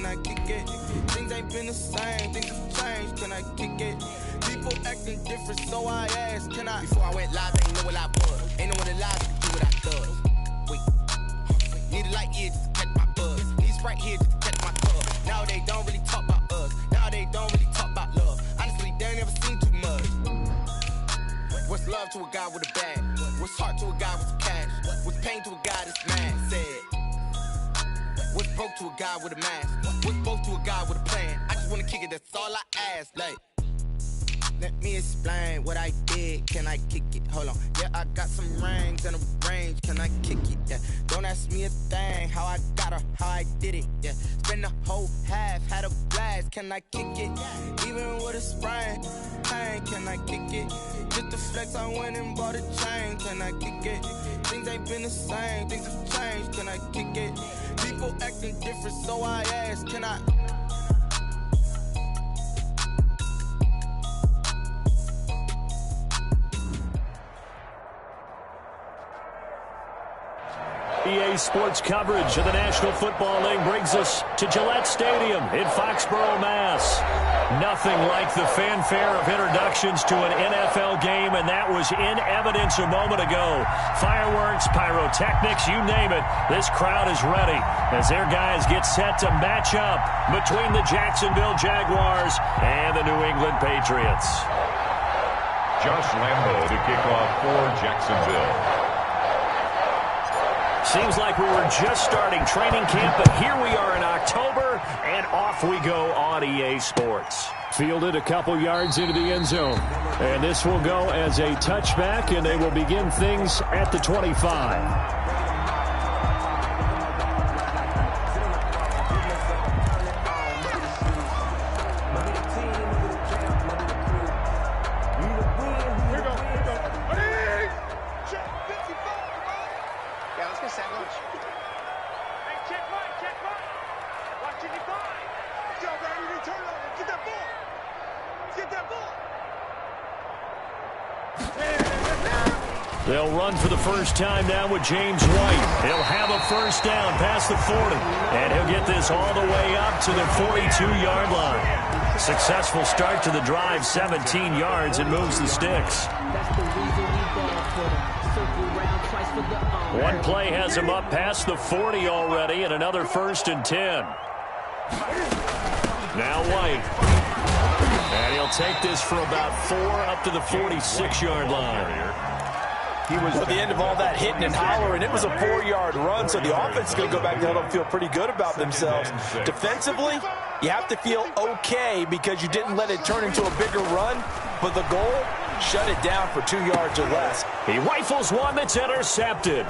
can I kick it? Things ain't been the same, things have changed, can I kick it? People acting different, so I asked, can I? Before I went live, ain't know what I was. Ain't know what it lies to do what I does. Wait, need a light year just to catch my buzz. Need Sprite here just to catch my cup. Now they don't really talk about us. Now they don't really talk about love. Honestly, they ain't never seen too much. What's love to a guy with a bag? What's heart to a guy with some cash? What's pain to a guy that's mad? Said. What's broke to a guy with a mask? What's both to a guy with a plan? I just wanna kick it, that's all I ask. Like, let me explain what I did. Can I kick it? Hold on. Yeah, I got some rings and a range. Can I kick it? Yeah. Don't ask me a thing. How I got her, how I did it. Yeah. Spend the whole half, had a blast. Can I kick it? Even with a sprain. Pain, can I kick it? Just the flex, I went and bought a chain. Can I kick it? Things ain't been the same. Things have changed. Can I kick it? People acting different, so I ask, can I? EA Sports coverage of the National Football League brings us to Gillette Stadium in Foxborough, Mass. Nothing like the fanfare of introductions to an NFL game, and that was in evidence a moment ago. Fireworks, pyrotechnics, you name it. This crowd is ready as their guys get set to match up between the Jacksonville Jaguars and the New England Patriots. Josh Lambo to kick off for Jacksonville. Seems like we were just starting training camp, but here we are in October, and off we go on EA Sports. Fielded a couple yards into the end zone. And this will go as a touchback, and they will begin things at the 25. They'll run for the first time now with James White. He'll have a first down past the 40. And he'll get this all the way up to the 42-yard line. Successful start to the drive, 17 yards, and moves the sticks. One play has him up past the 40 already, and another 1st and 10. Now White. And he'll take this for about 4 up to the 46-yard line. He was at the end of all that hitting and hollering. It was a 4-yard run, so the offense is going to go back there and feel pretty good about themselves. Defensively, you have to feel okay because you didn't let it turn into a bigger run, but the goal, shut it down for 2 yards or less. He rifles one that's intercepted.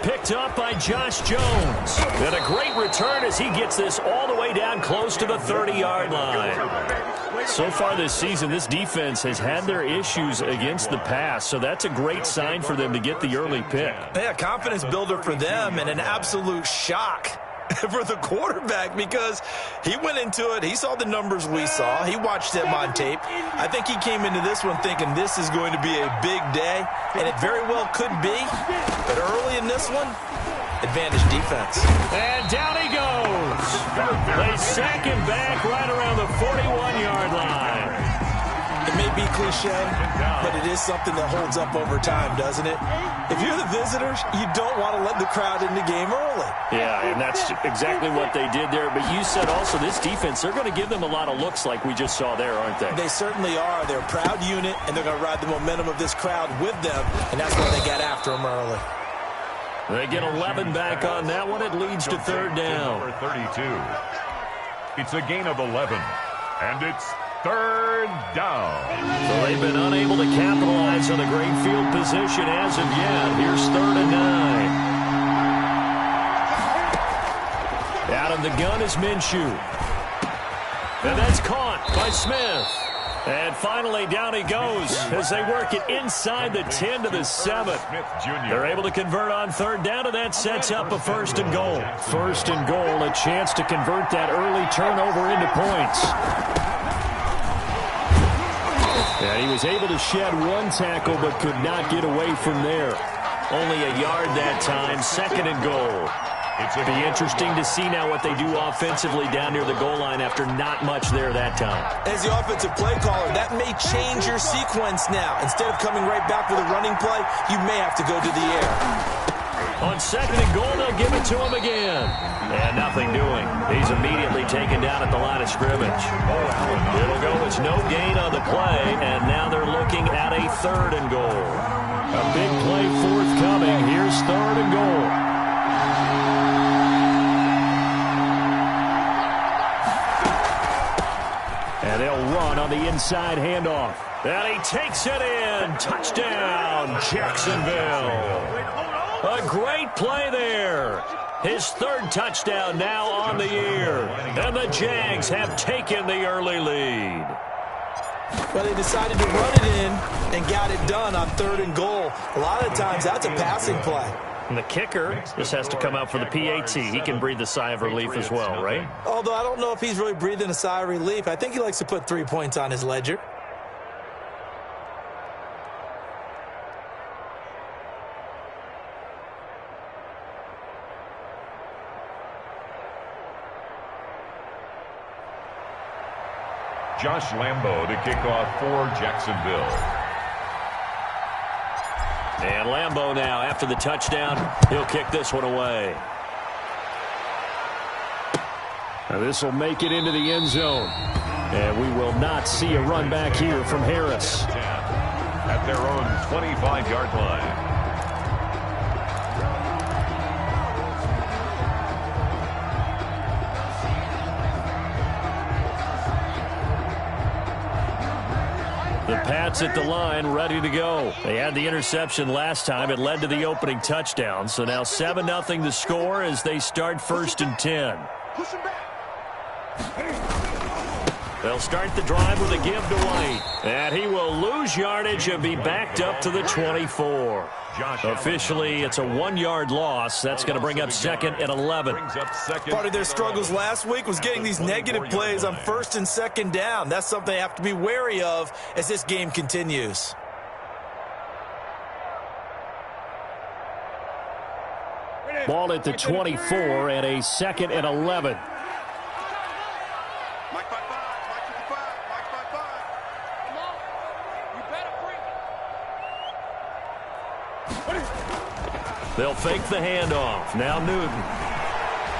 Picked up by Josh Jones. And a great return as he gets this all the way down close to the 30-yard line. So far this season, this defense has had their issues against the pass, so that's a great sign for them to get the early pick. Yeah, confidence builder for them and an absolute shock for the quarterback because he went into it. He saw the numbers we saw. He watched them on tape. I think he came into this one thinking this is going to be a big day, and it very well could be. But early in this one, advantage defense. And down he goes. They sack him back right around the 41-yard line. It may be cliche, but it is something that holds up over time, doesn't it? If you're the visitors, you don't want to let the crowd in the game early. Yeah, and that's exactly what they did there. But you said also this defense, they're going to give them a lot of looks like we just saw there, aren't they? They certainly are. They're a proud unit, and they're going to ride the momentum of this crowd with them, and that's why they got after them early. They get 11 back on that one. It leads to 3rd down. 32. It's a gain of 11, and it's 3rd down. So they've been unable to capitalize on the great field position as of yet. Here's 3rd and 9. Out of the gun is Minshew. And that's caught by Smith. And finally, down he goes as they work it inside the 10 to the 7. They're able to convert on 3rd down, and that sets up a 1st and goal. 1st and goal, a chance to convert that early turnover into points. And he was able to shed one tackle but could not get away from there. Only a yard that time, 2nd and goal. Be interesting to see now what they do offensively down near the goal line after not much there that time. As the offensive play caller, that may change your sequence now. Instead of coming right back with a running play, you may have to go to the air. On 2nd and goal, they'll give it to him again. And nothing doing. He's immediately taken down at the line of scrimmage. It'll go. It's no gain on the play, and now they're looking at a 3rd and goal. A big play forthcoming. Here's 3rd and goal. And they'll run on the inside handoff. And he takes it in. Touchdown, Jacksonville. A great play there. His 3rd touchdown now on the year. And the Jags have taken the early lead. Well, they decided to run it in and got it done on 3rd and goal. A lot of times that's a passing play. And the kicker just has to come out for the PAT. He can breathe a sigh of relief as well, right? Although I don't know if he's really breathing a sigh of relief. I think he likes to put 3 points on his ledger. Josh Lambo to kick off for Jacksonville. And Lambo now, after the touchdown, he'll kick this one away. Now this will make it into the end zone. And we will not see a run back here from Harris. At their own 25-yard line. The Pats at the line, ready to go. They had the interception last time. It led to the opening touchdown. So now 7-0 the score as they start 1st and 10. They'll start the drive with a give to White. And he will lose yardage and be backed up to the 24. Officially, it's a 1-yard loss. That's going to bring up 2nd and 11. Part of their struggles last week was getting these negative plays on 1st and 2nd down. That's something they have to be wary of as this game continues. Ball at the 24 and a 2nd and 11. They'll fake the handoff. Now Newton.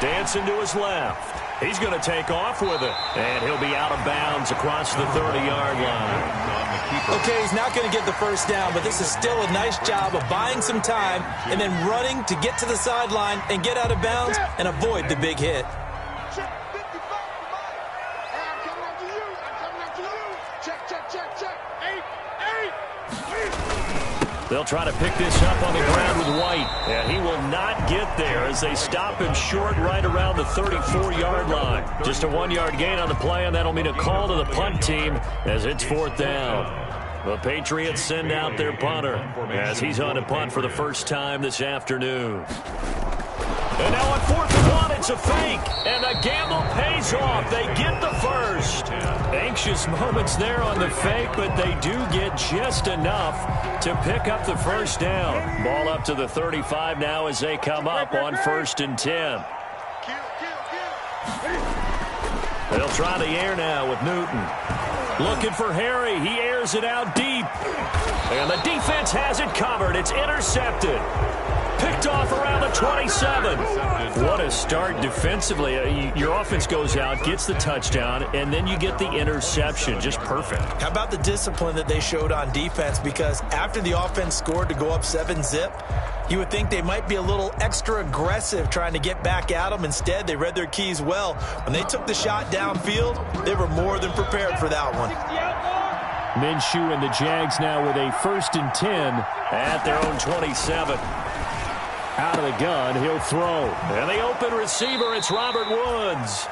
Dancing to his left. He's going to take off with it. And he'll be out of bounds across the 30-yard line. Okay, he's not going to get the first down, but this is still a nice job of buying some time and then running to get to the sideline and get out of bounds and avoid the big hit. They'll try to pick this up on the ground with White. And he will not get there as they stop him short right around the 34-yard line. Just a 1-yard gain on the play, and that'll mean a call to the punt team as it's 4th down. The Patriots send out their punter as he's on to punt for the first time this afternoon. And now on 4th and 1, it's a fake. And the gamble pays off. They get the first. Anxious moments there on the fake, but they do get just enough to pick up the first down. Ball up to the 35 now as they come up on 1st and 10. They'll try the air now with Newton. Looking for Harry. He airs it out deep. And the defense has it covered. It's intercepted. Picked off around the 27. What a start defensively. Your offense goes out, gets the touchdown, and then you get the interception. Just perfect. How about the discipline that they showed on defense? Because after the offense scored to go up 7-zip, you would think they might be a little extra aggressive trying to get back at them. Instead, they read their keys well. When they took the shot downfield, they were more than prepared for that one. Minshew and the Jags now with a 1st and 10 at their own 27. Out of the gun, he'll throw. And the open receiver, it's Robert Woods.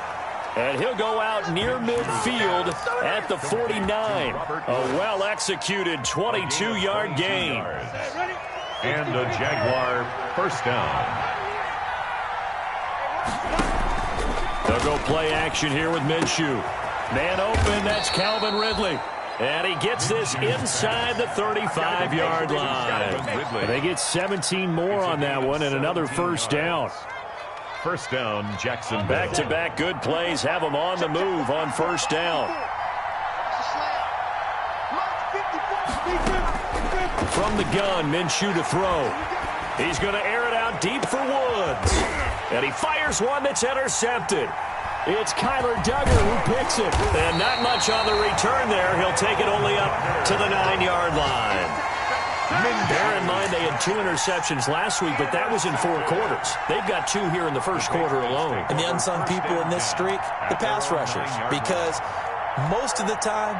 And he'll go out near midfield at the 49. A well-executed 22-yard gain. And a Jaguar first down. They'll go play action here with Minshew. Man open, that's Calvin Ridley. And he gets this inside the 35-yard line. They get 17 more on that one and another first down. First down, Jacksonville. Back-to-back good plays have them on the move on first down. From the gun, Minshew to throw. He's going to air it out deep for Woods. And he fires one that's intercepted. It's Kyler Duggar who picks it. And not much on the return there. He'll take it only up to the 9-yard line. Bear in mind they had 2 interceptions last week, but that was in 4 quarters. They've got 2 here in the first quarter alone. And the unsung people in this streak, the pass rushers, because most of the time,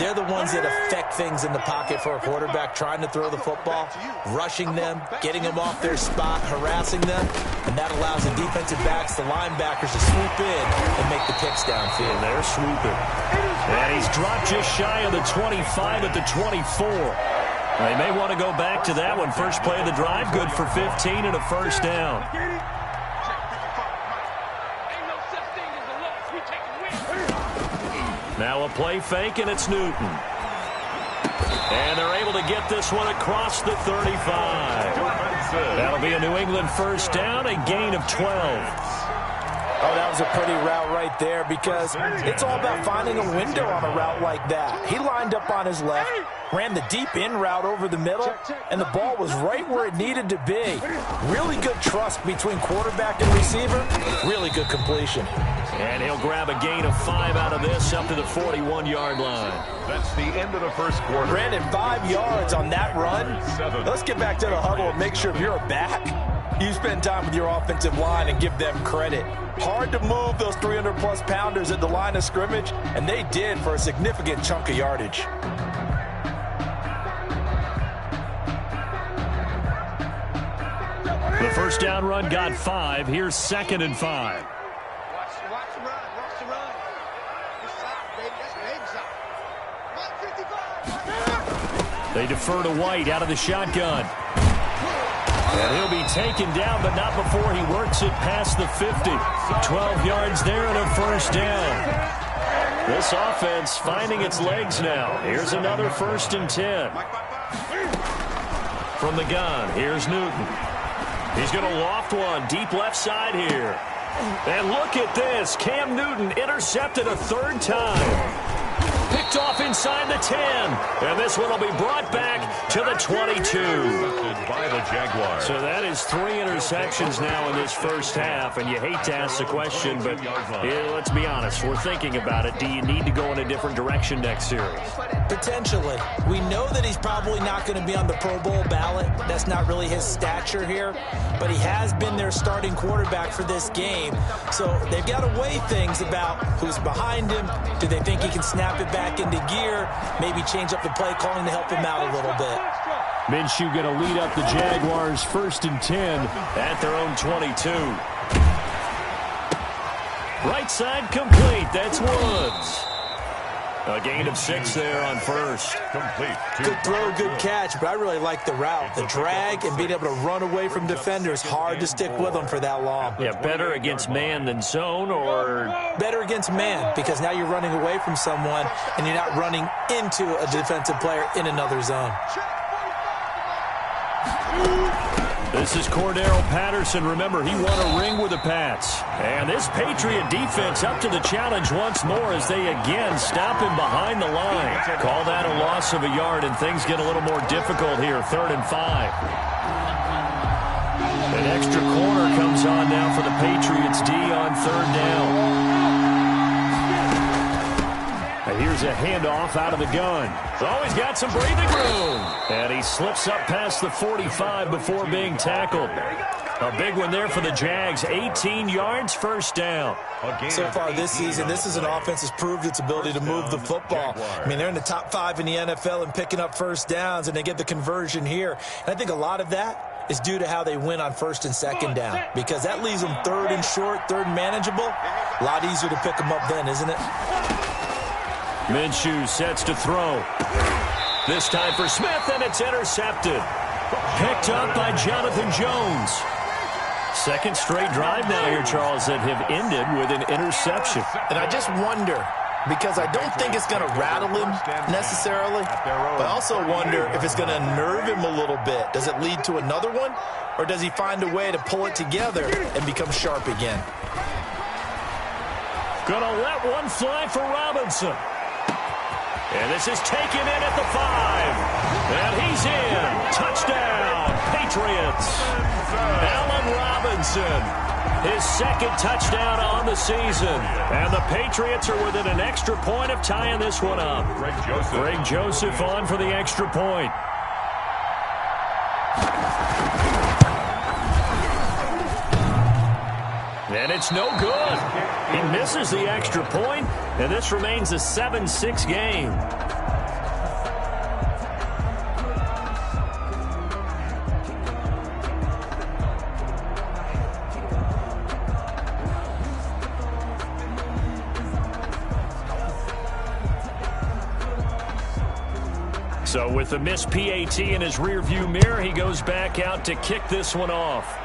they're the ones that affect things in the pocket for a quarterback, trying to throw the football, rushing them, getting them off their spot, harassing them, and that allows the defensive backs, the linebackers, to swoop in and make the picks downfield. And they're swooping. And he's dropped just shy of the 25 at the 24. They may want to go back to that one. First play of the drive, good for 15 and a first down. Now a play fake, and it's Newton. And they're able to get this one across the 35. That'll be a New England first down, a gain of 12. Oh, that was a pretty route right there because it's all about finding a window on a route like that. He lined up on his left, ran the deep in route over the middle, and the ball was right where it needed to be. Really good trust between quarterback and receiver. Really good completion. And he'll grab a gain of 5 out of this up to the 41-yard line. That's the end of the first quarter. Brandon, 5 yards on that run. Let's get back to the huddle and make sure if you're a back, you spend time with your offensive line and give them credit. Hard to move those 300-plus pounders at the line of scrimmage, and they did for a significant chunk of yardage. The first down run got 5. Here's 2nd and 5. They defer to White out of the shotgun. And he'll be taken down, but not before he works it past the 50. 12 yards there and a first down. This offense finding its legs now. Here's another 1st and 10. From the gun, here's Newton. He's going to loft one deep left side here. And look at this. Cam Newton intercepted a 3rd time. Picked off inside the 10. And this one will be brought back to the 22. By the Jaguars. So that is 3 interceptions now in this first half. And you hate to ask the question, but let's be honest. We're thinking about it. Do you need to go in a different direction next series? Potentially. We know that he's probably not going to be on the Pro Bowl ballot. That's not really his stature here. But he has been their starting quarterback for this game. So they've got to weigh things about who's behind him. Do they think he can snap it back into gear? Maybe change up the play calling to help him out a little bit. Minshew going to lead up the Jaguars 1st and 10 at their own 22. Right side complete. That's Woods. A gain of 6 there on first. Complete. Good throw, good catch, but I really like the route. The drag and being able to run away from defenders, hard to stick with them for that long. Yeah, better against man than zone, or? Better against man, because now you're running away from someone and you're not running into a defensive player in another zone. This is Cordero Patterson. Remember, he won a ring with the Pats. And this Patriot defense up to the challenge once more as they again stop him behind the line. Call that a loss of a yard, and things get a little more difficult here. 3rd and 5. An extra corner comes on now for the Patriots D on 3rd down. And here's a handoff out of the gun. Oh, he's got some breathing room. And he slips up past the 45 before being tackled. A big one there for the Jags. 18 yards, first down. So far this season, this is an offense that's proved its ability to move the football. I mean, they're in the top 5 in the NFL and picking up first downs, and they get the conversion here. And I think a lot of that is due to how they win on 1st and 2nd down, because that leaves them 3rd and short, 3rd and manageable. A lot easier to pick them up then, isn't it? Minshew sets to throw. This time for Smith, and it's intercepted. Picked up by Jonathan Jones. 2nd straight drive now here, Charles, that have ended with an interception. And I just wonder, because I don't think it's going to rattle him necessarily, but I also wonder if it's going to nerve him a little bit. Does it lead to another one, or does he find a way to pull it together and become sharp again? Gonna let one fly for Robinson. And this is taken in at the 5. And he's in. Touchdown, Patriots. Allen Robinson, his second touchdown on the season. And the Patriots are within an extra point of tying this one up. Greg Joseph on for the extra point. And it's no good. He misses the extra point, and this remains a 7-6 game. So with the missed PAT in his rearview mirror, he goes back out to kick this one off.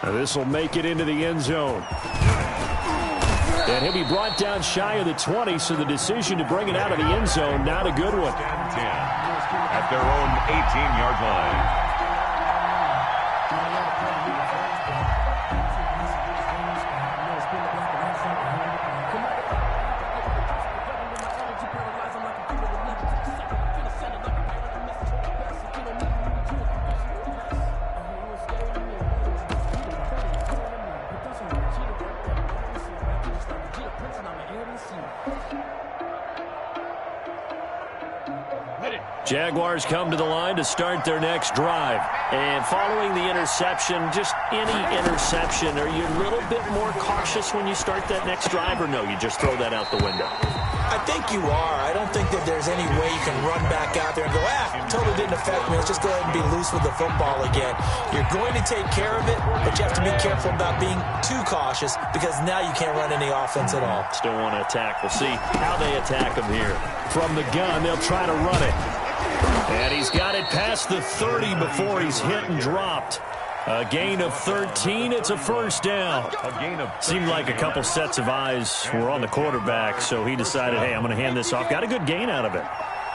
This will make it into the end zone. And he'll be brought down shy of the 20, so the decision to bring it out of the end zone, not a good one. 10 at their own 18-yard line. Jaguars come to the line to start their next drive. And following the interception, just any interception, are you a little bit more cautious when you start that next drive, or no, you just throw that out the window? I think you are. I don't think that there's any way you can run back out there and go, totally didn't affect me. Let's just go ahead and be loose with the football again. You're going to take care of it, but you have to be careful about being too cautious because now you can't run any offense at all. Still want to attack. We'll see how they attack him here. From the gun, they'll try to run it. And he's got it past the 30 before he's hit and dropped. A gain of 13. It's a first down. Seemed like a couple sets of eyes were on the quarterback, so he decided, hey, I'm going to hand this off. Got a good gain out of it.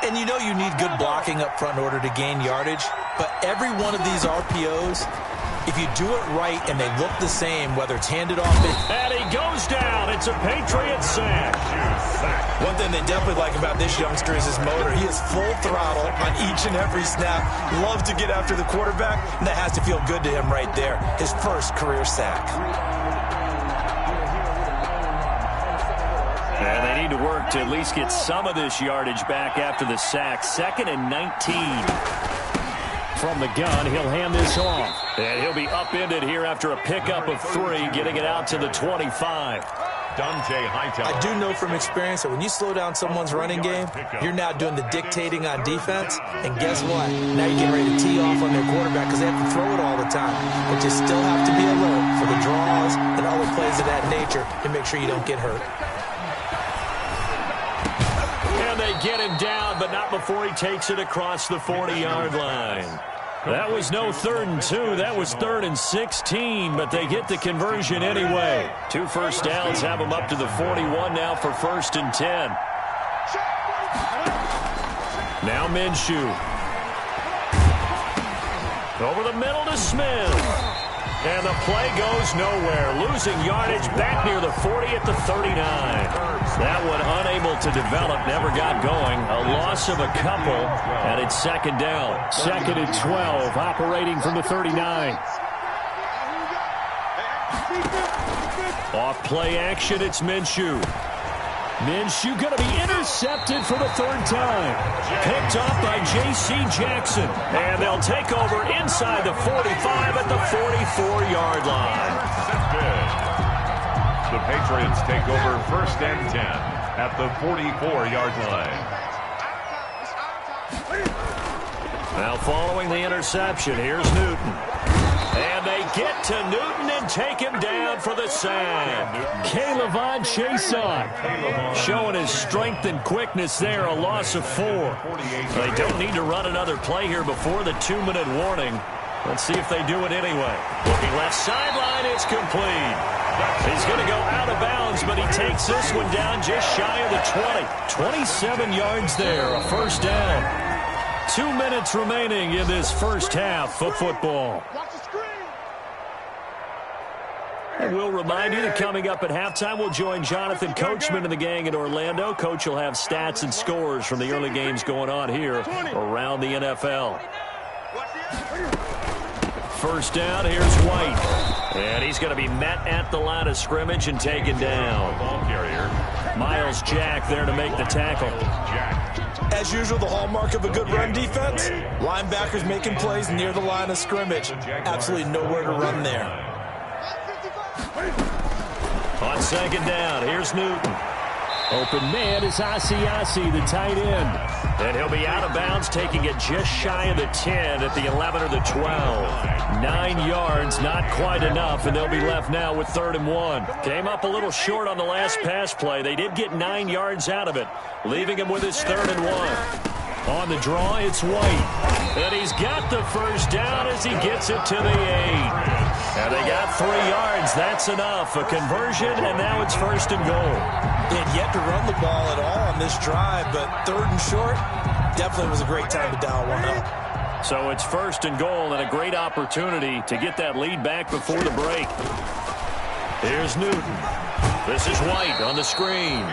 And you know you need good blocking up front in order to gain yardage, but every one of these RPOs, if you do it right and they look the same, whether it's handed off... And he goes down. It's a Patriot sack. One thing they definitely like about this youngster is his motor. He is full throttle on each and every snap. Loves to get after the quarterback, and that has to feel good to him right there. His first career sack. And they need to work to at least get some of this yardage back after the sack. 2nd and 19. From the gun, he'll hand this off. And he'll be upended here after a pickup of 3, getting it out to the 25. I do know from experience that when you slow down someone's running game, you're now doing the dictating on defense. And guess what? Now you're getting ready to tee off on their quarterback because they have to throw it all the time. But you still have to be alert for the draws and other plays of that nature to make sure you don't get hurt. And they get him down, but not before he takes it across the 40-yard line. That was no 3rd and 2. That was 3rd and 16, but they get the conversion anyway. 2 first downs have them up to the 41 now for 1st and 10. Now Minshew. Over the middle to Smith. And the play goes nowhere. Losing yardage back near the 40 at the 39. That one unable to develop, never got going. A loss of a couple, and it's 2nd down. 2nd and 12, operating from the 39. Off play action, it's Minshew. Minshew going to be intercepted for the 3rd time. Picked off by J.C. Jackson. And they'll take over inside the 45 at the 44-yard line. The Patriots take over 1st and 10 at the 44-yard line. Now following the interception, here's Newton. And they get to Newton and take him down for the sack. K'Lavon Chaisson showing his strength and quickness there, a loss of 4. They don't need to run another play here before the 2-minute warning. Let's see if they do it anyway. Looking left sideline, it's complete. He's going to go out of bounds, but he takes this one down just shy of the 20. 27 yards there, a first down. 2 minutes remaining in this first half of football. And we'll remind you that coming up at halftime, we'll join Jonathan Coachman and the gang in Orlando. Coach will have stats and scores from the early games going on here around the NFL. First down, here's White. And he's going to be met at the line of scrimmage and taken down. Ball carrier. Miles Jack there to make the tackle. As usual, the hallmark of a good run defense, linebackers making plays near the line of scrimmage. Absolutely nowhere to run there. On second down, here's Newton. Open man is Asiasi, the tight end. And he'll be out of bounds, taking it just shy of the 10 at the 11 or the 12. 9 yards, not quite enough, and they'll be left now with 3rd and 1. Came up a little short on the last pass play. They did get 9 yards out of it, leaving him with his 3rd and 1. On the draw, it's White. And he's got the first down as he gets it to the 8. And they got 3 yards. That's enough. A conversion, and now it's 1st and goal. They had yet to run the ball at all on this drive, but 3rd and short definitely was a great time to dial one up. So it's 1st and goal and a great opportunity to get that lead back before the break. Here's Newton. This is White on the screen.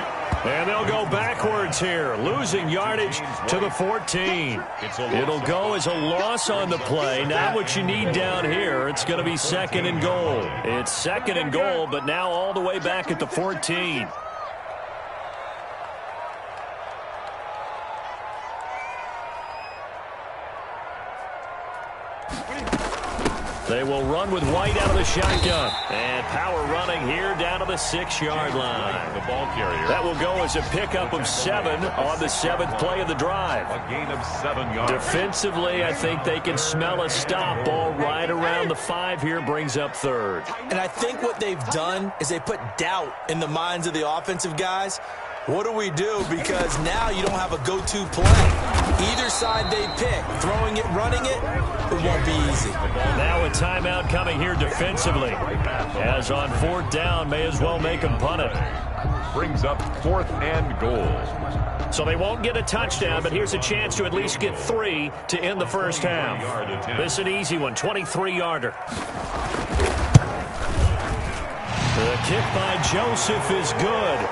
And they'll go backwards here, losing yardage to the 14. It'll go as a loss on the play. Not what you need down here. It's going to be 2nd and goal. It's 2nd and goal, but now all the way back at the 14. They will run with White out of the shotgun. And power running here down to the 6-yard line. The ball carrier. That will go as a pickup of 7 on the 7th play of the drive. A gain of 7 yards. Defensively, I think they can smell a stop. Ball right around the 5 here, brings up 3rd. And I think what they've done is they put doubt in the minds of the offensive guys. What do we do? Because now you don't have a go-to play. Either side they pick, throwing it, running it, it won't be easy. Now a timeout coming here defensively. As on 4th down, may as well make them punt it. Brings up 4th and goal. So they won't get a touchdown, but here's a chance to at least get 3 to end the first half. This is an easy one, 23-yarder. The kick by Joseph is good.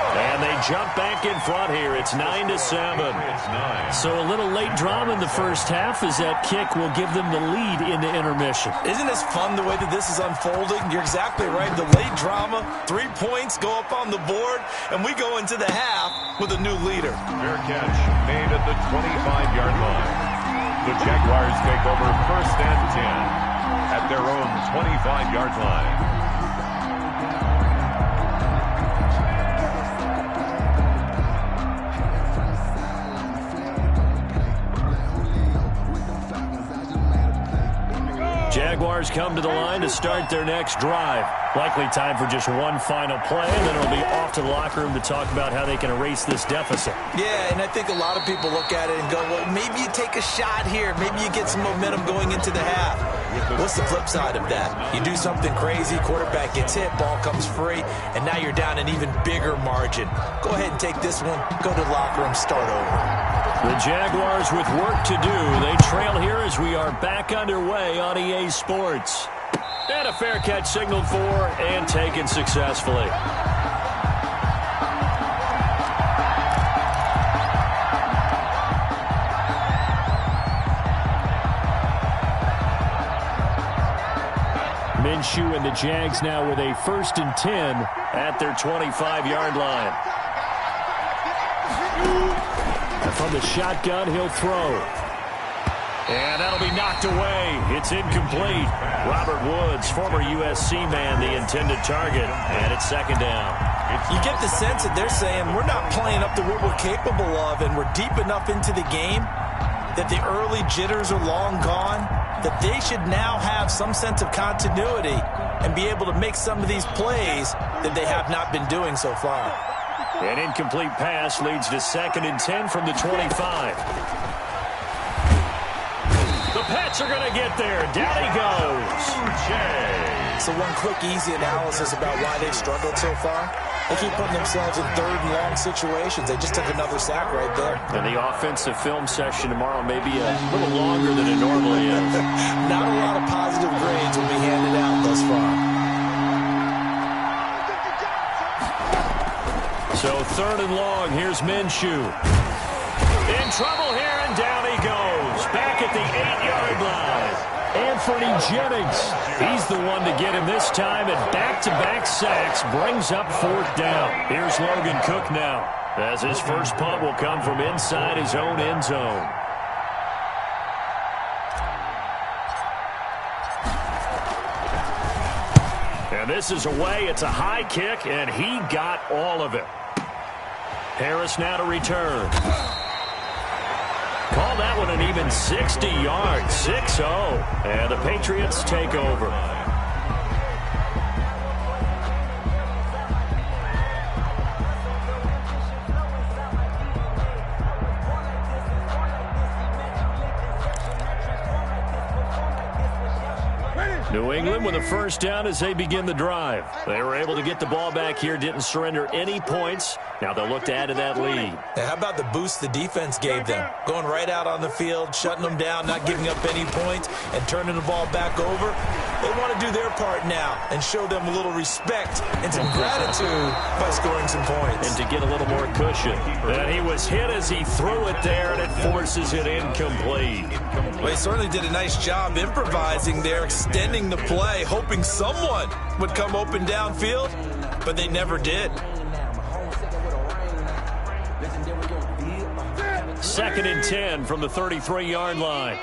And they jump back in front here. It's 9-7. So a little late drama in the first half as that kick will give them the lead into intermission. Isn't this fun the way that this is unfolding? You're exactly right. The late drama, 3 points go up on the board, and we go into the half with a new leader. Fair catch made at the 25-yard line. The Jaguars take over 1st and 10 at their own 25-yard line. Jaguars come to the line to start their next drive. Likely time for just one final play, and then it'll be off to the locker room to talk about how they can erase this deficit. Yeah, and I think a lot of people look at it and go, well, maybe you take a shot here. Maybe you get some momentum going into the half. What's the flip side of that? You do something crazy, quarterback gets hit, ball comes free, and now you're down an even bigger margin. Go ahead and take this one, go to the locker room, start over. The Jaguars with work to do. They trail here as we are back underway on EA Sports. And a fair catch signaled for and taken successfully. Minshew and the Jags now with a 1st and 10 at their 25-yard line. And from the shotgun, he'll throw. And that'll be knocked away. It's incomplete. Robert Woods, former USC man, the intended target. And it's 2nd down. You get the sense that they're saying we're not playing up to what we're capable of, and we're deep enough into the game that the early jitters are long gone, that they should now have some sense of continuity and be able to make some of these plays that they have not been doing so far. An incomplete pass leads to 2nd and 10 from the 25. The Pats are going to get there. Down he goes. So one quick, easy analysis about why they've struggled so far. They keep putting themselves in third and long situations. They just took another sack right there. And the offensive film session tomorrow may be a little longer than it normally is. Not a lot of positive grades will be handed out thus far. So 3rd and long, here's Minshew. In trouble here, and down he goes. Back at the 8-yard line. Anthony Jennings, he's the one to get him this time, and back-to-back sacks brings up 4th down. Here's Logan Cook now, as his first punt will come from inside his own end zone. And this is away. It's a high kick, and he got all of it. Harris now to return. Call that one an even 60 yards, 6-0. And the Patriots take over. New England with a first down as they begin the drive. They were able to get the ball back here, didn't surrender any points. Now they'll look to add to that lead. How about the boost the defense gave them? Going right out on the field, shutting them down, not giving up any points, and turning the ball back over. They want to do their part now and show them a little respect and some gratitude by scoring some points. And to get a little more cushion. And he was hit as he threw it there, and it forces it incomplete. Well, he certainly did a nice job improvising there, extending the play, hoping someone would come open downfield, but they never did. 2nd and 10 from the 33-yard line.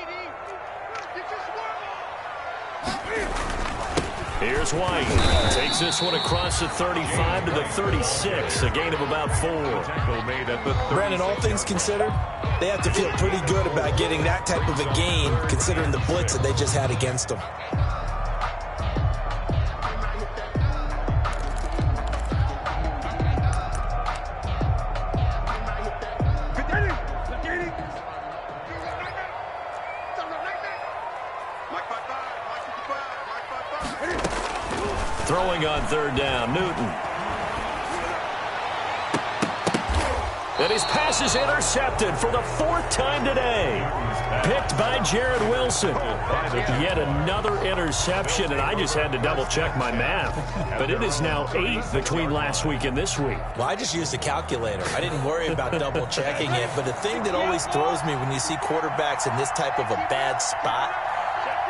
Here's White. Takes this one across the 35 to the 36, a gain of about 4. Brandon, all things considered, they have to feel pretty good about getting that type of a gain, considering the blitz that they just had against them. Throwing on 3rd down, Newton. And his pass is intercepted for the 4th time today. Picked by Jared Wilson. Yet another interception, and I just had to double-check my math. But it is now 8 between last week and this week. Well, I just used a calculator. I didn't worry about double-checking it. But the thing that always throws me when you see quarterbacks in this type of a bad spot,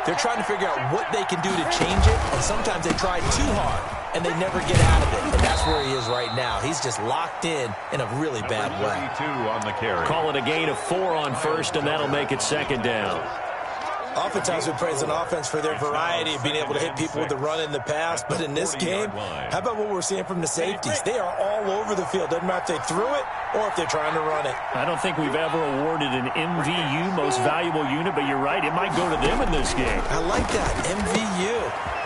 they're trying to figure out what they can do to change it, and sometimes they try too hard, and they never get out of it. And that's where he is right now. He's just locked in a really bad way. On the carry. Call it a gain of 4 on 1st, and that'll make it 2nd down. Oftentimes we praise an offense for their variety of being able to hit people with the run in the pass, but in this game, how about what we're seeing from the safeties? They are all over the field. Doesn't matter if they threw it or if they're trying to run it. I don't think we've ever awarded an MVU, most valuable unit, but you're right, it might go to them in this game. I like that, MVU.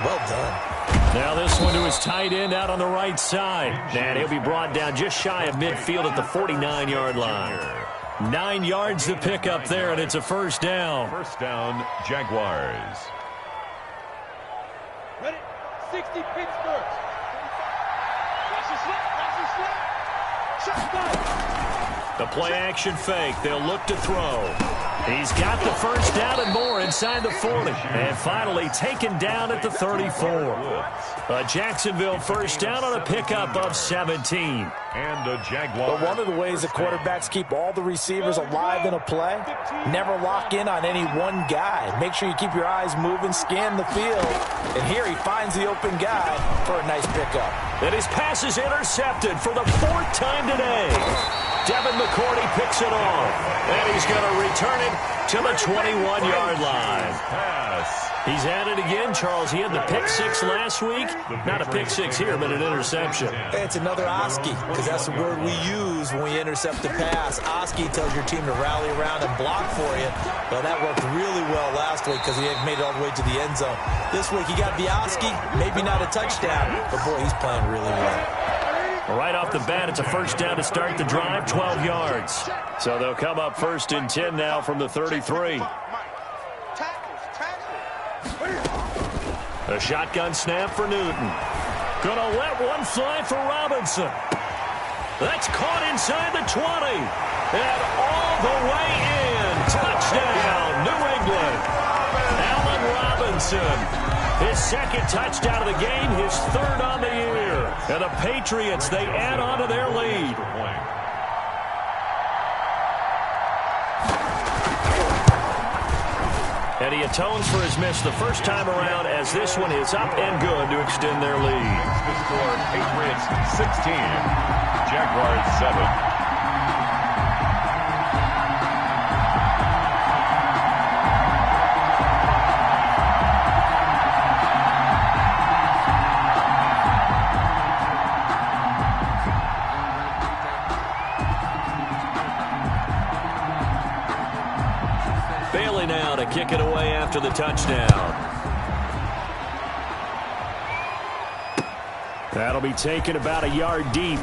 Well done. Now this one to his tight end out on the right side. And he'll be brought down just shy of midfield at the 49-yard line. 9 yards to pick up there, and it's a 1st down. 1st down, Jaguars. Ready? 60 Pittsburgh. Watch the slip. Shotgun. The play action fake. They'll look to throw. He's got the 1st down and more inside the 40. And finally taken down at the 34. A Jacksonville 1st down on a pickup of 17. And the Jaguars. But one of the ways the quarterbacks keep all the receivers alive in a play, never lock in on any one guy. Make sure you keep your eyes moving, scan the field. And here he finds the open guy for a nice pickup. And his pass is intercepted for the 4th time today. Devin McCourty picks it off. And he's going to return it to the 21-yard line. Pass. He's at it again, Charles. He had the pick 6 last week. Not a pick 6 here, but an interception. It's another Oski, because that's the word we use when we intercept the pass. Oski tells your team to rally around and block for you. Well, that worked really well last week because he made it all the way to the end zone. This week, he got the Oski, maybe not a touchdown, but boy, he's playing really well. Right off the bat, it's a 1st down to start the drive, 12 yards. So they'll come up 1st and 10 now from the 33. A shotgun snap for Newton. Gonna let one fly for Robinson. That's caught inside the 20. And all the way in. Touchdown, New England. Allen Robinson. His second touchdown of the game, his third on the year. And the Patriots, they add on to their lead. And he atones for his miss the first time around as this one is up and good to extend their lead. The score, Patriots 16, Jaguars 7. Now to kick it away after the touchdown. That'll be taken about a yard deep.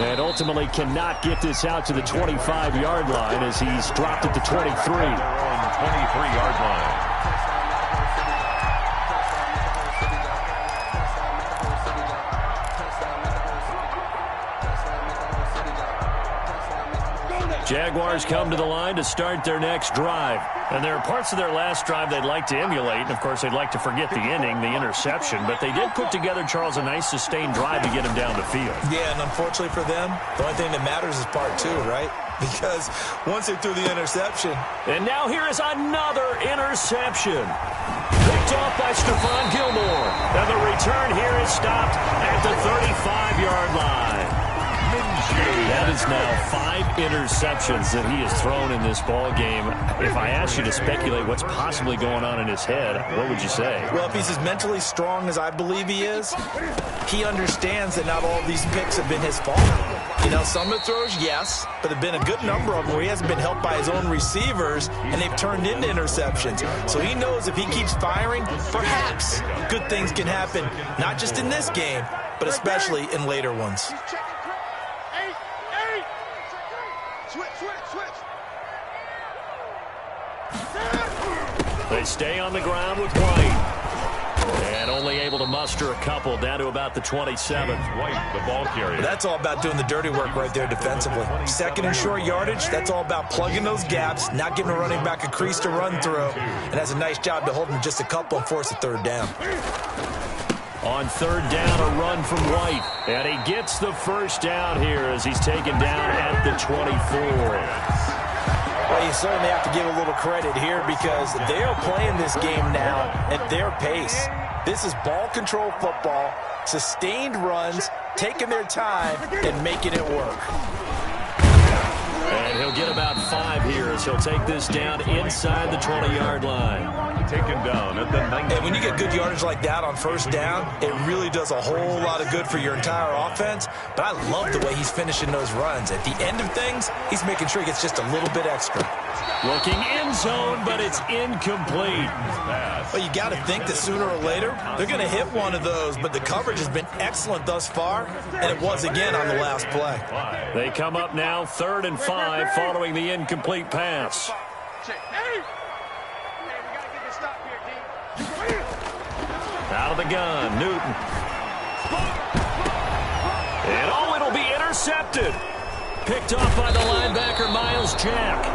And ultimately cannot get this out to the 25-yard line as he's dropped it to 23. 23-yard line. Jaguars come to the line to start their next drive. And there are parts of their last drive they'd like to emulate. And, of course, they'd like to forget the ending, the interception. But they did put together, Charles, a nice sustained drive to get him down the field. Yeah, and unfortunately for them, the only thing that matters is part two, right? Because once they threw the interception. And now here is another interception. Picked off by Stephon Gilmore. And the return here is stopped at the 35-yard line. That is now 5 interceptions that he has thrown in this ball game. If I asked you to speculate what's possibly going on in his head, what would you say? Well, if he's as mentally strong as I believe he is, he understands that not all of these picks have been his fault. You know, some of the throws, yes, but there have been a good number of them where he hasn't been helped by his own receivers, and they've turned into interceptions. So he knows if he keeps firing, perhaps good things can happen, not just in this game, but especially in later ones. They stay on the ground with White. And only able to muster a couple down to about the 27th. White, the ball carrier. That's all about doing the dirty work right there defensively. Second and short yardage, that's all about plugging those gaps, not giving a running back a crease to run through, and has a nice job to hold him just a couple and force a third down. On third down, a run from White. And he gets the first down here as he's taken down at the 24. Well, you certainly have to give a little credit here because they are playing this game now at their pace. This is ball control football, sustained runs, taking their time, and making it work. And he'll get about 5 here as he'll take this down inside the 20-yard line. Taken down at the 19. And when you get good yardage like that on first down, it really does a whole lot of good for your entire offense. But I love the way he's finishing those runs. At the end of things, he's making sure he gets just a little bit extra. Looking end zone, but it's incomplete. Well, you got to think that sooner or later, they're going to hit one of those. But the coverage has been excellent thus far, and it was again on the last play. They come up now 3rd and 5 following the incomplete pass. Out of the gun, Newton. And it'll be intercepted. Picked off by the linebacker, Miles Jack.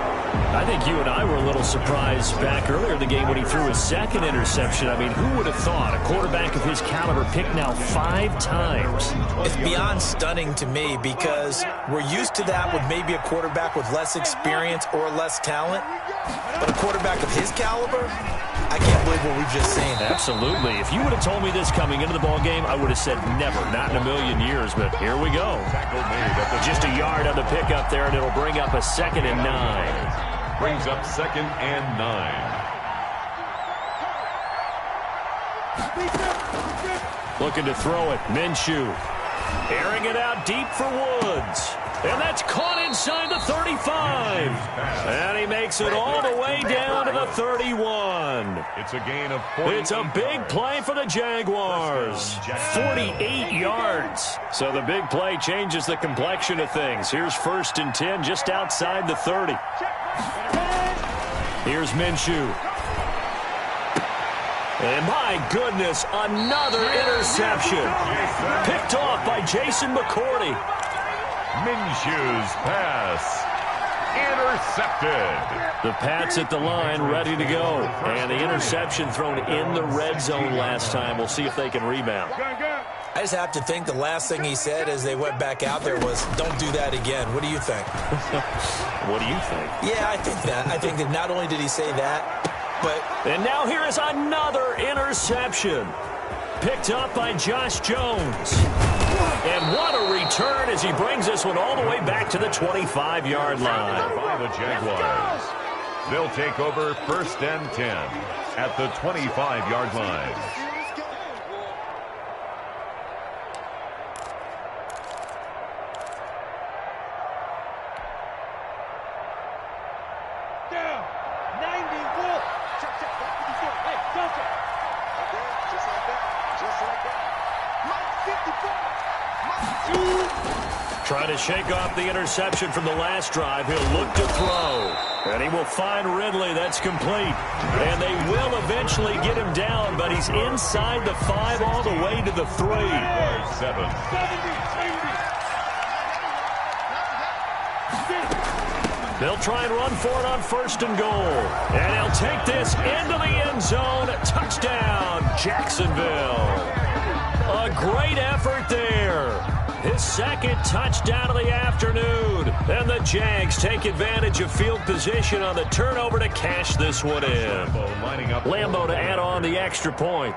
I think you and I were a little surprised back earlier in the game when he threw his second interception. I mean, who would have thought a quarterback of his caliber picked now 5 times? It's beyond stunning to me because we're used to that with maybe a quarterback with less experience or less talent. But a quarterback of his caliber, I can't believe what we've just seen. Absolutely. If you would have told me this coming into the ballgame, I would have said never, not in a million years. But here we go. Just a yard on the pickup there, and it'll bring up a 2nd and 9. Brings up 2nd and 9. Looking to throw it. Minshew. Airing it out deep for Woods. And that's caught inside the 35. And he makes it all the way down to the 31. It's a gain of 48. It's a big play for the Jaguars. 48 yards. So the big play changes the complexion of things. Here's 1st and 10 just outside the 30. Here's Minshew. And my goodness, another interception. Picked off by Jason McCourty. Minshew's pass intercepted. The Pats at the line ready to go. And the interception thrown in the red zone last time. We'll see if they can rebound. I just have to think the last thing he said as they went back out there was, don't do that again. What do you think? What do you think? Yeah, I think that. I think that not only did he say that, but... And now here is another interception. Picked up by Josh Jones. And what a return as he brings this one all the way back to the 25-yard line. By the Jaguars. They'll take over 1st and 10 at the 25-yard line. Trying to shake off the interception from the last drive. He'll look to throw. And he will find Ridley. That's complete. And they will eventually get him down, but he's inside the 5 all the way to the 3. 7. They'll try and run for it on 1st and goal. And he'll take this into the end zone. Touchdown, Jacksonville. A great effort there. His 2nd touchdown of the afternoon. And the Jags take advantage of field position on the turnover to cash this one in. Lambeau to add on the extra point.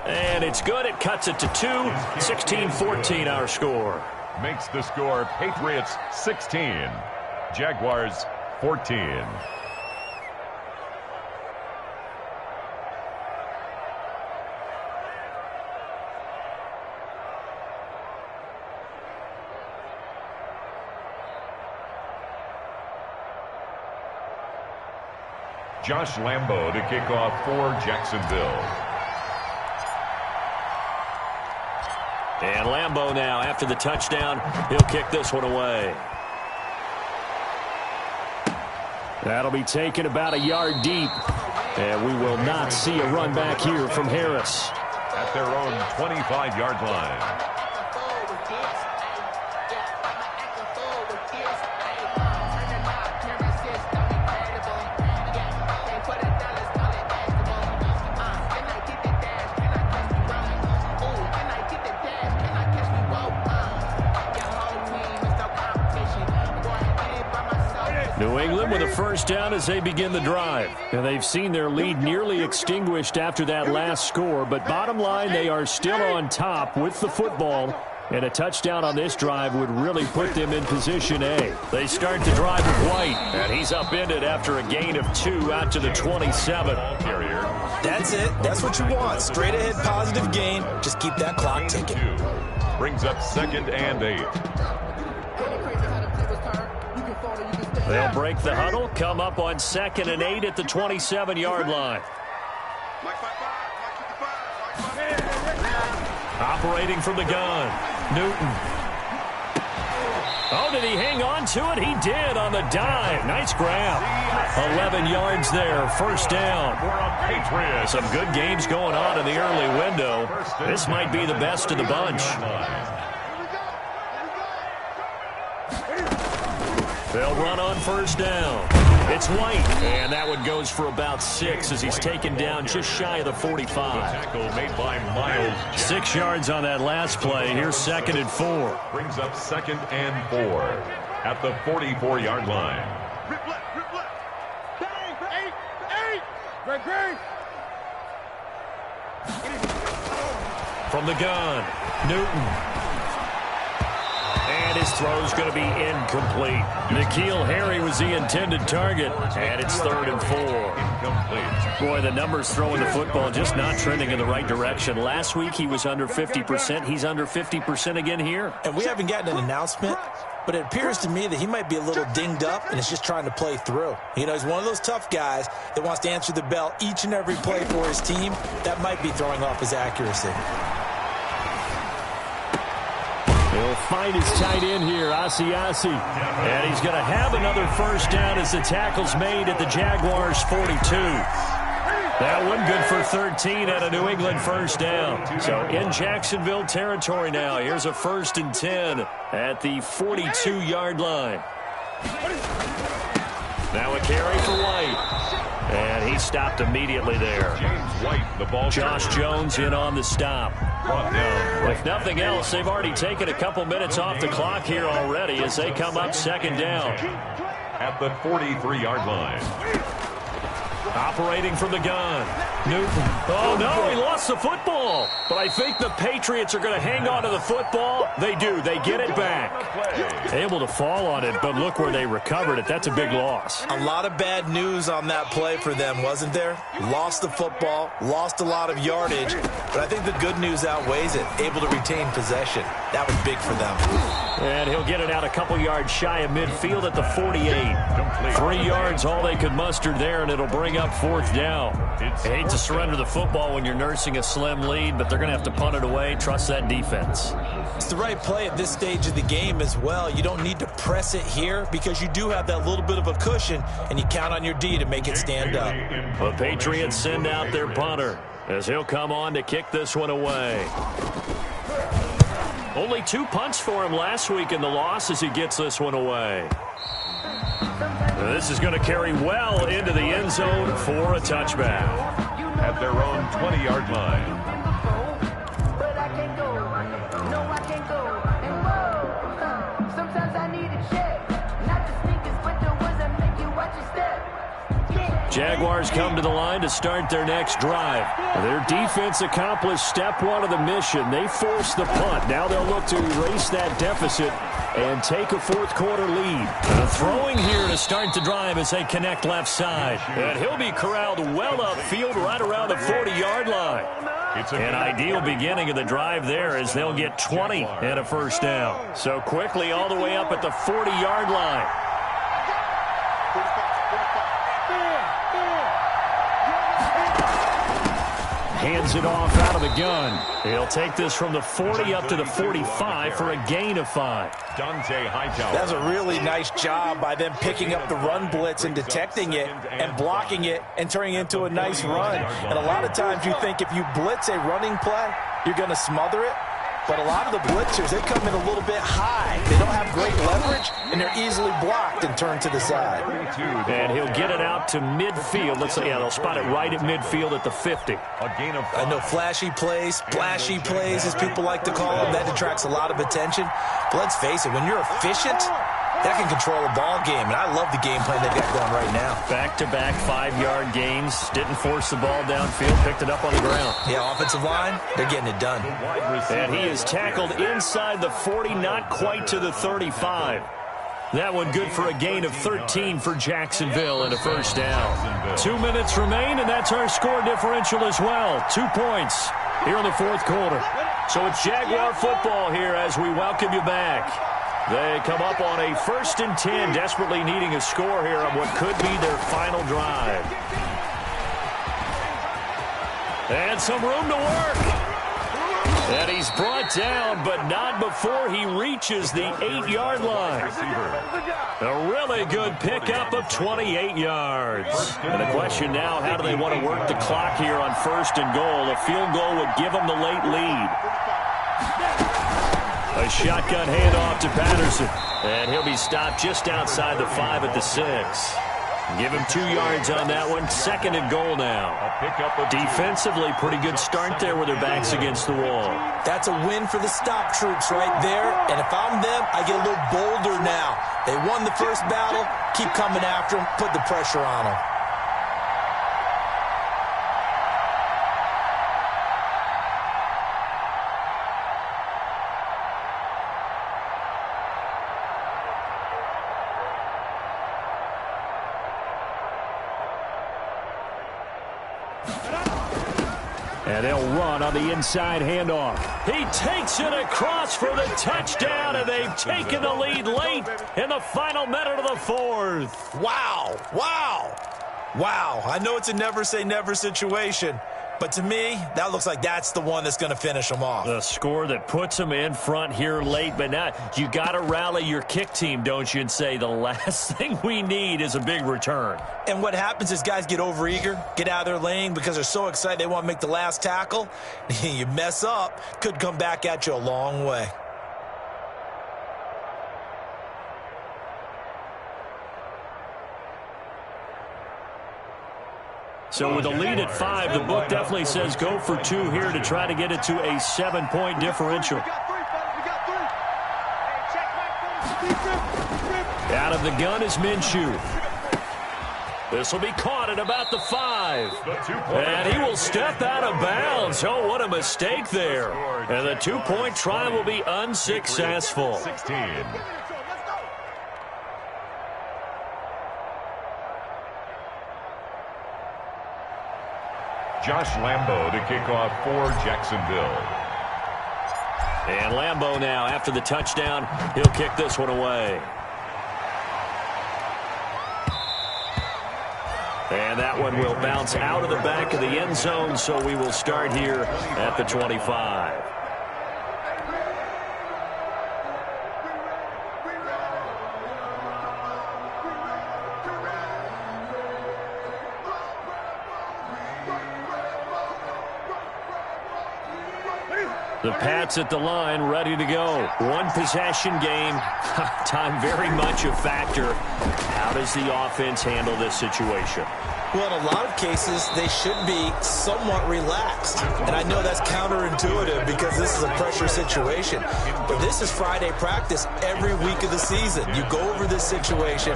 And it's good. It cuts it to 2. 16-14 our score. Makes the score Patriots 16. Jaguars 14. Josh Lambeau to kick off for Jacksonville. And Lambeau now, after the touchdown, he'll kick this one away. That'll be taken about a yard deep. And we will not see a run back here from Harris. At their own 25-yard line. New England with a first down as they begin the drive. And they've seen their lead nearly extinguished after that last score. But bottom line, they are still on top with the football. And a touchdown on this drive would really put them in position A. They start the drive with White. And he's upended after a gain of 2 out to the 27. That's it. That's what you want. Straight ahead positive gain. Just keep that clock ticking. Brings up 2nd and 8. They'll break the huddle, come up on 2nd and 8 at the 27-yard line. Operating from the gun, Newton. Oh, did he hang on to it? He did on the dive. Nice grab. 11 yards there, first down. Some good games going on in the early window. This might be the best of the bunch. They'll run on first down. It's White, and that one goes for about 6 as he's taken down just shy of the 45. Tackle made by Miles. 6 yards on that last play. Here's 2nd and 4. Brings up 2nd and 4 at the 44-yard line. From the gun, Newton. And his throw's going to be incomplete. N'Keal Harry was the intended target, and it's 3rd and 4. Incomplete. Boy, the numbers throwing the football just not trending in the right direction. Last week he was under 50%. He's under 50% again here. And we haven't gotten an announcement, but it appears to me that he might be a little dinged up and is just trying to play through. You know, he's one of those tough guys that wants to answer the bell each and every play for his team. That might be throwing off his accuracy. He'll find his tight end here, Asiasi. And he's going to have another first down as the tackle's made at the Jaguars' 42. That one good for 13 at a New England first down. So in Jacksonville territory now. Here's a 1st and 10 at the 42-yard line. Now a carry for White. And he stopped immediately there. James White, the ball. Josh Jones in on the stop. Brought down. If nothing else, they've already taken a couple minutes off the clock here already as they come up 2nd down. At the 43-yard line. Operating from the gun. Newton. Oh, no, he lost the football. But I think the Patriots are going to hang on to the football. They do. They get it back. Able to fall on it, but look where they recovered it. That's a big loss. A lot of bad news on that play for them, wasn't there? Lost the football, lost a lot of yardage, but I think the good news outweighs it. Able to retain possession. That was big for them. And he'll get it out a couple yards shy of midfield at the 48. 3 yards, all they could muster there, and it'll bring up 4th down. Hate to surrender the football when you're nursing a slim lead, but they're going to have to punt it away. Trust that defense. It's the right play at this stage of the game as well. You don't need to press it here because you do have that little bit of a cushion, and you count on your D to make it stand up. The Patriots send out their punter as he'll come on to kick this one away. Only 2 punts for him last week in the loss as he gets this one away. This is going to carry well into the end zone for a touchback. At their own 20-yard line. Jaguars come to the line to start their next drive. Their defense accomplished step 1 of the mission. They forced the punt. Now they'll look to erase that deficit and take a 4th quarter lead. Throwing here to start the drive as they connect left side. And he'll be corralled well upfield right around the 40-yard line. An ideal beginning of the drive there as they'll get 20 and a first down. So quickly all the way up at the 40-yard line. Hands it off out of the gun. He'll take this from the 40 up to the 45 for a gain of 5. Dante Hightower. That's a really nice job by them picking up the run blitz and detecting it and blocking it and turning it into a nice run. And a lot of times you think if you blitz a running play, you're going to smother it. But a lot of the blitzers, they come in a little bit high. They don't have great leverage, and they're easily blocked and turned to the side. And he'll get it out to midfield. Let's say, yeah, they'll spot it right at midfield at the 50. A gain of 5. I know flashy plays, splashy plays, as people like to call them, that attracts a lot of attention. But let's face it, when you're efficient, that can control a ball game, and I love the game plan they've got going right now. Back-to-back 5-yard gains. Didn't force the ball downfield. Picked it up on the ground. Yeah, offensive line, they're getting it done. And he is tackled inside the 40, not quite to the 35. That one good for a gain of 13 for Jacksonville and a first down. 2 minutes remain, and that's our score differential as well. 2 points here in the 4th quarter. So it's Jaguar football here as we welcome you back. They come up on a 1st and 10, desperately needing a score here on what could be their final drive. And some room to work. And he's brought down, but not before he reaches the 8-yard line. A really good pickup of 28 yards. And the question now, how do they want to work the clock here on 1st and goal? A field goal would give them the late lead. A shotgun handoff to Patterson. And he'll be stopped just outside the 5 at the 6. Give him 2 yards on that one. 2nd and goal now. Defensively, pretty good start there with their backs against the wall. That's a win for the stop troops right there. And if I'm them, I get a little bolder now. They won the first battle. Keep coming after them. Put the pressure on them. And they'll run on the inside handoff. He takes it across for the touchdown, and they've taken the lead late in the final minute of the fourth. Wow. Wow. Wow. I know it's a never-say-never situation, but to me, that looks like that's the one that's going to finish them off. The score that puts them in front here late, but now you got to rally your kick team, don't you, and say the last thing we need is a big return. And what happens is guys get overeager, get out of their lane because they're so excited they want to make the last tackle. You mess up, could come back at you a long way. So with a lead at 5, the book definitely says go for 2 here to try to get it to a 7-point differential. Out of the gun is Minshew. This will be caught at about the 5. And he will step out of bounds. Oh, what a mistake there. And the 2-point try will be unsuccessful. 16. Josh Lambo to kick off for Jacksonville. And Lambo now, after the touchdown, he'll kick this one away. And that one will bounce out of the back of the end zone, so we will start here at the 25. The Pats at the line, ready to go. One possession game. Time very much a factor. How does the offense handle this situation? Well, in a lot of cases, they should be somewhat relaxed. And I know that's counterintuitive because this is a pressure situation. But this is Friday practice every week of the season. You go over this situation,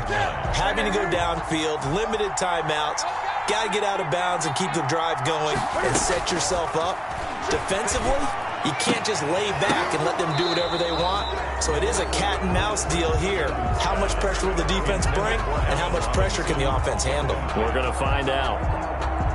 having to go downfield, limited timeouts, got to get out of bounds and keep the drive going and set yourself up. Defensively, you can't just lay back and let them do whatever they want. So it is a cat and mouse deal here. How much pressure will the defense bring, and how much pressure can the offense handle? We're going to find out.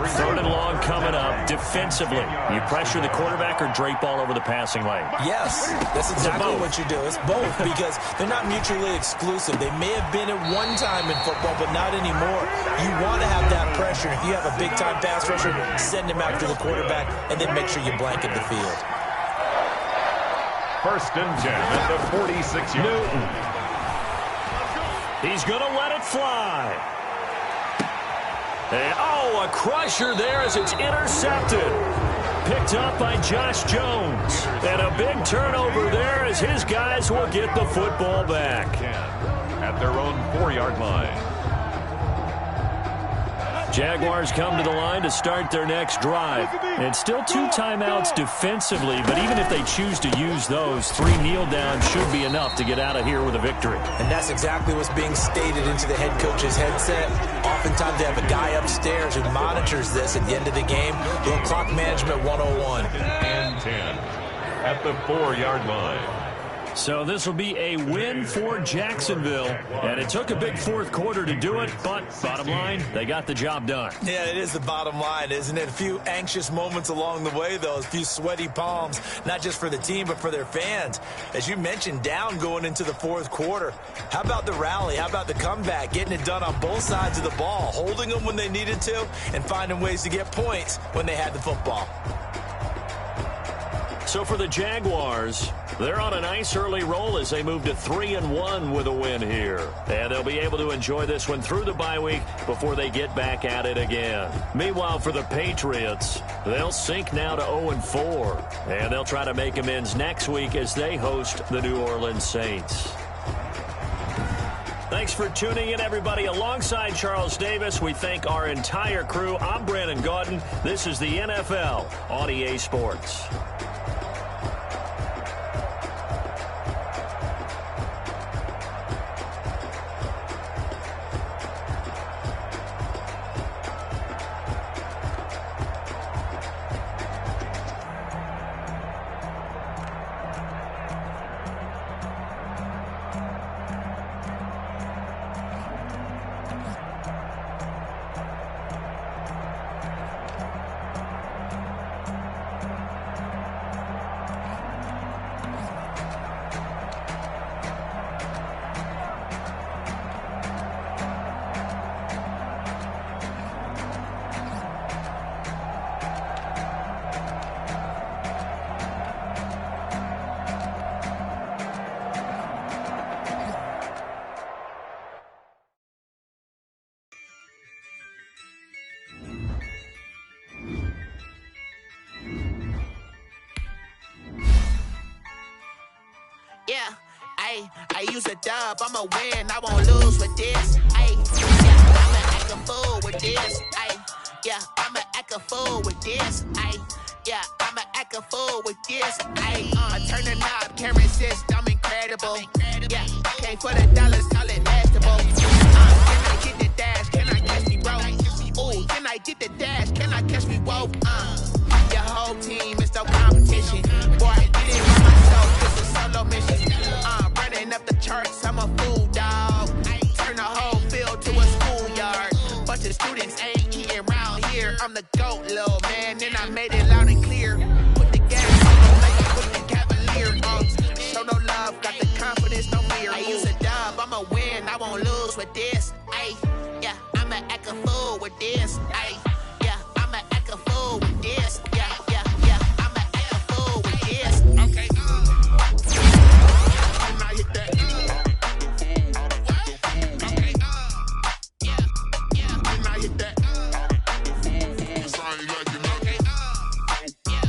3rd and long coming up. Defensively, you pressure the quarterback or drape all over the passing lane? Yes, that's exactly what you do. It's both because they're not mutually exclusive. They may have been at one time in football, but not anymore. You want to have that pressure. If you have a big-time pass rusher, send him after the quarterback, and then make sure you blanket the field. 1st and 10 at the 46-yard. Newton. He's going to let it fly. And, oh, a crusher there as it's intercepted. Picked up by Josh Jones. And a big turnover there as his guys will get the football back. At their own 4-yard line. Jaguars come to the line to start their next drive. And still 2 timeouts defensively, but even if they choose to use those, 3 kneel downs should be enough to get out of here with a victory. And that's exactly what's being stated into the head coach's headset. Oftentimes they have a guy upstairs who monitors this at the end of the game. Little clock management 101. And 10 at the 4-yard line. So this will be a win for Jacksonville. And it took a big 4th quarter to do it, but bottom line, they got the job done. Yeah, it is the bottom line, isn't it? A few anxious moments along the way, though. A few sweaty palms, not just for the team, but for their fans. As you mentioned, down going into the 4th quarter. How about the rally? How about the comeback? Getting it done on both sides of the ball, holding them when they needed to, and finding ways to get points when they had the football. So for the Jaguars, they're on a nice early roll as they move to 3-1 with a win here. And they'll be able to enjoy this one through the bye week before they get back at it again. Meanwhile, for the Patriots, they'll sink now to 0-4. And they'll try to make amends next week as they host the New Orleans Saints. Thanks for tuning in, everybody. Alongside Charles Davis, we thank our entire crew. I'm Brandon Gaudin. This is the NFL on EA Sports. Ayy, I use a dub, I'ma win, I won't lose with this. Ayy, yeah, I'ma act a fool with this. Ayy, yeah, I'ma act a fool with this. Ayy, yeah, I'ma act a fool with this. Ayy, I turn the knob, can't resist, I'm incredible. Yeah, came for the dollars, call it vegetable. Can I get the dash? Can I catch me, bro? Ooh, can I get the dash? Can I catch me, whoa? Your whole team is no competition. Boy, I did it by myself, this is solo mission. Running up the charts, I'm a fool, dog. Turn the whole field to a schoolyard. Bunch of students ain't eating round here. I'm the GOAT, little man, and I made it loud and clear. Put the gas on the like I put the Cavalier. Show no love, got the confidence, no fear. I use a dub, I'ma win, I won't lose with this. Ayy, yeah, I'ma act a fool with this. Ayy, yeah, I'ma act a fool with this. Yeah, yeah, yeah, I'ma act a fool with this. Okay. I hit that. Okay. Yeah, yeah, I hit that. Okay. Yeah,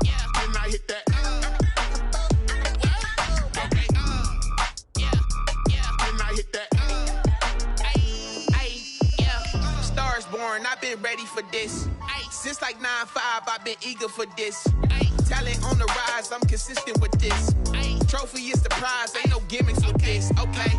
yeah, I hit that. Okay. Yeah, yeah, I hit that. Yeah. Stars born, I've been ready for this. Since like 9-5, I've been eager for this. Talent on the rise, I'm consistent with this. Trophy is the prize, ain't no gimmicks with this. Okay,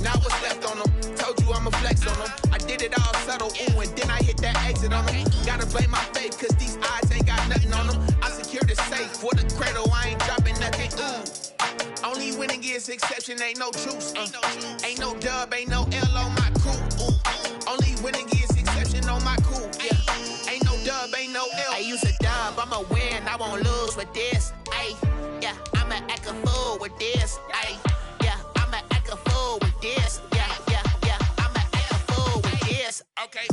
now what's left on them? Told you I'ma flex on them. I did it all subtle, ooh, and then I hit that exit on them. Gotta blame my faith, cause these eyes ain't got nothing on them. I secure the safe for the cradle, I ain't dropping nothing, ooh. Only winning is exception, ain't no truce. Ain't no dub, ain't no L on my crew. Ooh. Only winning is exception on my crew. Yeah. Ain't no dub, ain't no L. I use a dub, I'ma win, I won't lose with this. Ayy, yeah, I'ma act a fool with this. Ayy, yeah, I'ma act a fool with this. Yeah, yeah, yeah, I'ma act a fool with this. Okay.